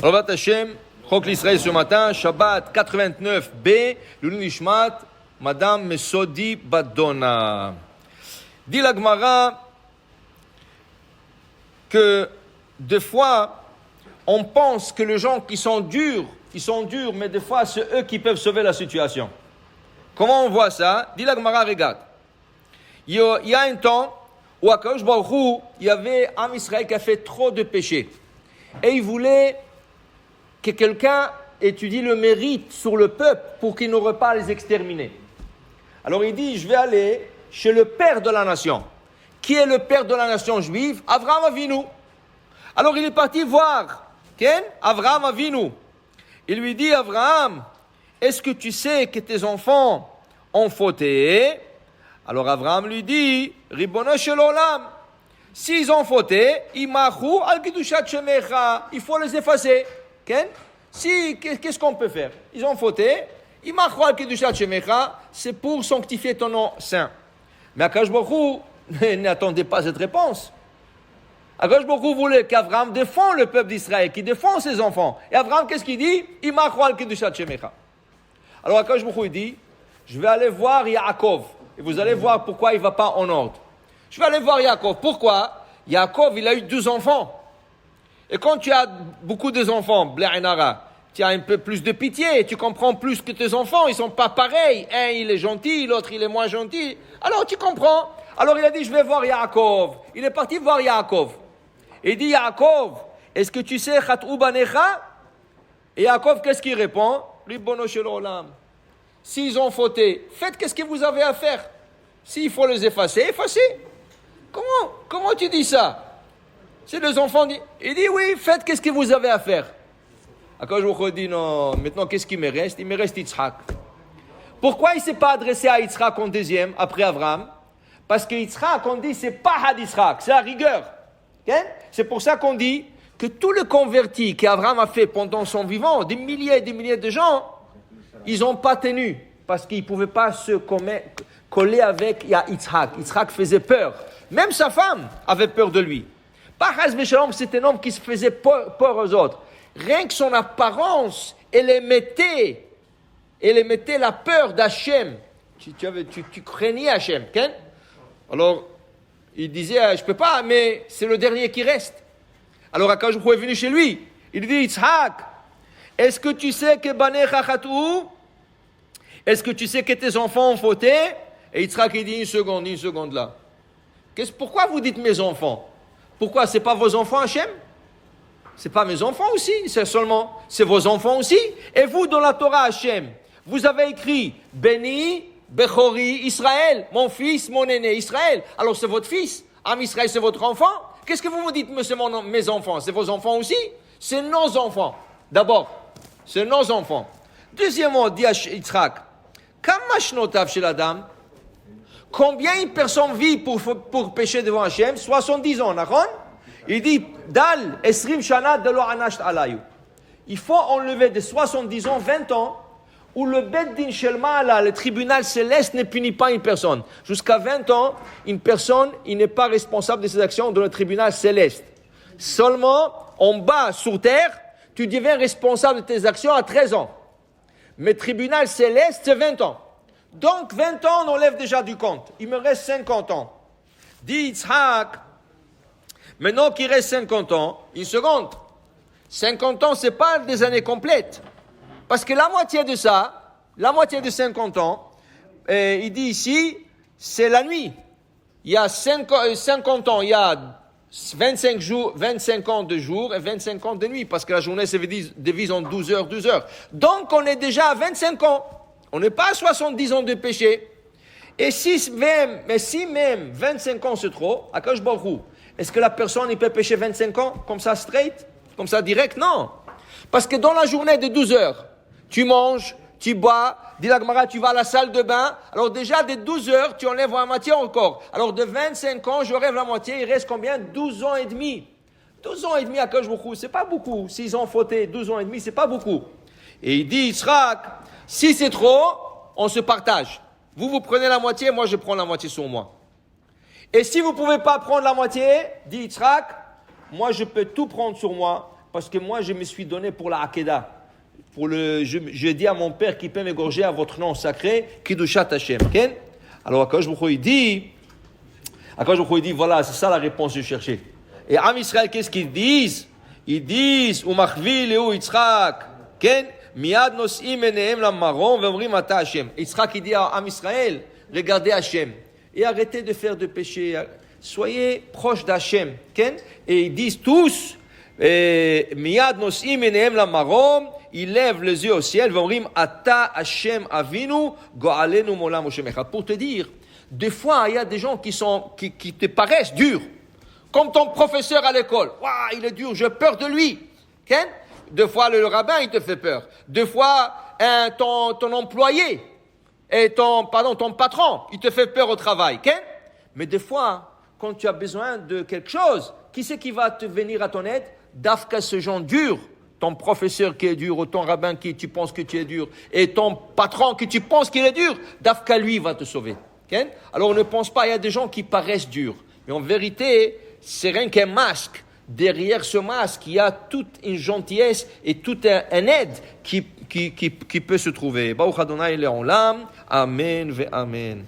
Ravat Hashem, Chok l'Israël ce matin, Shabbat 89b, Lulun Nishmat, Madame Mesodi Badona. Dit la Gemara que des fois, on pense que les gens qui sont durs, mais des fois, c'est eux qui peuvent sauver la situation. Comment on voit ça? Dit la Gemara, regarde. Il y a un temps où à Kadosh Baruch Hu, il y avait un Israël qui a fait trop de péchés. Et il voulait que quelqu'un étudie le mérite sur le peuple pour qu'il n'aurait pas à les exterminer. Alors il dit, je vais aller chez le père de la nation. Qui est le père de la nation juive? Avraham Avinu. Alors il est parti voir Avraham Avinu. Il lui dit, Avraham, est-ce que tu sais que tes enfants ont fauté? Alors Avraham lui dit, Ribono shel olam, s'ils ont fauté, imachu al kedushat shemecha, il faut les effacer. Qu'est-ce qu'on peut faire? Ils ont fauté, imachu al kedushat shemecha, c'est pour sanctifier ton nom saint. Mais Akadosh Baruch Hu n'attendait pas cette réponse. Akadosh Baruch Hu voulait qu'Avraham défende le peuple d'Israël, qu'il défende ses enfants. Et Avraham, qu'est-ce qu'il dit? Imachu al kedushat shemecha. Alors Akadosh Baruch Hu dit, je vais aller voir Yaakov. Et vous allez voir pourquoi il ne va pas en ordre. Je vais aller voir Yaakov. Pourquoi? Yaakov, il a eu 12 enfants. Et quand tu as beaucoup d'enfants, Blainara, tu as un peu plus de pitié, tu comprends plus que tes enfants, ils ne sont pas pareils. Un, il est gentil, l'autre, il est moins gentil. Alors tu comprends. Alors il a dit, je vais voir Yaakov. Il est parti voir Yaakov. Et il dit, Yaakov, est-ce que tu sais Khat'u banecha? Et Yaakov, qu'est-ce qu'il répond? Ribono shel olam. S'ils ont fauté, faites qu'est-ce que vous avez à faire. S'il faut les effacer, effacez. Comment tu dis ça? C'est les enfants. Il dit oui, faites qu'est-ce que vous avez à faire. Akadosh Baruch Hu dit non, maintenant qu'est-ce qui me reste? Il me reste Yitzhak. Pourquoi il ne s'est pas adressé à Yitzhak en deuxième, après Abraham? Parce que Yitzhak, on dit, c'est pas Had Yitzhak, c'est la rigueur. Okay? C'est pour ça qu'on dit que tout le converti qu'Abraham a fait pendant son vivant, des milliers et des milliers de gens, ils n'ont pas tenu, parce qu'ils ne pouvaient pas se coller avec Yitzhak. Yitzhak faisait peur. Même sa femme avait peur de lui. Pas Chas v'Shalom, c'est un homme qui se faisait peur aux autres. Rien que son apparence, elle émettait la peur d'Hachem. Tu craignais Hachem. Okay? Alors, il disait, je ne peux pas, mais c'est le dernier qui reste. Alors, Akadosh Baruch Hu est venu chez lui. Il dit, Yitzhak, est-ce que tu sais que Banecha Khat'u? Est-ce que tu sais que tes enfants ont fauté? Et Yitzhak, il dit une seconde là. Pourquoi vous dites mes enfants? Pourquoi? C'est pas vos enfants, Hachem? C'est pas mes enfants aussi, c'est vos enfants aussi. Et vous, dans la Torah, Hachem, vous avez écrit Beni, Bechori, Israël, mon fils, mon aîné, Israël. Alors c'est votre fils, Am Israël, c'est votre enfant. Qu'est-ce que vous me dites, mes enfants? C'est vos enfants aussi? C'est nos enfants. D'abord, c'est nos enfants. Deuxièmement, dit Yitzhak, combien une personne vit pour pécher devant Hachem? 70 ans, d'accord? Il dit, Dal, Esrim Shana de lo anasht alayu. Il faut enlever de 70 ans, 20 ans, où le Bet Din Shel Ma'ala, le tribunal céleste, ne punit pas une personne. Jusqu'à 20 ans, une personne, il n'est pas responsable de ses actions dans le tribunal céleste. Seulement, en bas, sur terre, tu deviens responsable de tes actions à 13 ans. Mais tribunal céleste, c'est 20 ans. Donc, 20 ans, on enlève déjà du compte. Il me reste 50 ans. Dit Yitzhak, maintenant qu'il reste 50 ans, une seconde. 50 ans, ce n'est pas des années complètes. Parce que la moitié de ça, la moitié de 50 ans, il dit ici, c'est la nuit. Il y a 50 ans, il y a 25 ans de jour et 25 ans de nuit. Parce que la journée se divise en 12 heures, 12 heures. Donc, on est déjà à 25 ans. On n'est pas à 70 ans de péché. Et si même 25 ans c'est trop, Akadosh Baruch Hu, est-ce que la personne peut pécher 25 ans comme ça straight, comme ça direct? Non. Parce que dans la journée de 12 heures, tu manges, tu bois, dit la Gemara, tu vas à la salle de bain. Alors déjà, de 12 heures, tu enlèves la moitié encore. Alors de 25 ans, j'enlève la moitié, il reste combien? 12 ans et demi. 12 ans et demi à Akadosh Baruch Hu, c'est pas beaucoup. S'ils ont fauté 12 ans et demi, c'est pas beaucoup. Et il dit, Yitzhak, si c'est trop, on se partage. Vous prenez la moitié, moi je prends la moitié sur moi. Et si vous ne pouvez pas prendre la moitié, dit Yitzhak, moi je peux tout prendre sur moi, parce que moi je me suis donné pour la Hakeda. Je dis à mon père qui peut m'égorger à votre nom sacré, Kiddushat Hashem. Okay? Alors Akadosh Baruch Hu dit, voilà, c'est ça la réponse que je cherchais. Et Am Israël, qu'est-ce qu'ils disent? Ils disent, Umachvi Leu Yitzhak, Ken, Miad Nosim Enehem Lamaron, Vemrim Ata Hashem. Yitzhak, il dit à Am Israël, regardez Hashem, et arrêtez de faire de péché, soyez proches d'Hashem, Ken, et ils disent tous, Miad Nosim Enehem Lamaron, ils lèvent les yeux au ciel, Vemrim Ata Hashem Avinu, Go'alenu Molam Moshe Echad. Pour te dire, des fois, il y a des gens qui te paraissent durs. Comme ton professeur à l'école. Waouh, il est dur, j'ai peur de lui. Okay? Deux fois, le rabbin, il te fait peur. Deux fois, ton employé, ton patron, il te fait peur au travail. Okay? Mais des fois, quand tu as besoin de quelque chose, qui c'est qui va te venir à ton aide? Dafka, ce genre dur. Ton professeur qui est dur, ou ton rabbin qui tu penses que tu es dur, et ton patron qui tu penses qu'il est dur, Dafka, lui, va te sauver. Okay? Alors, on ne pense pas, il y a des gens qui paraissent durs. Mais en vérité, c'est rien qu'un masque. Derrière ce masque, il y a toute une gentillesse et toute un aide qui peut se trouver. Baruch Adonai Le'olam. Amen ve Amen.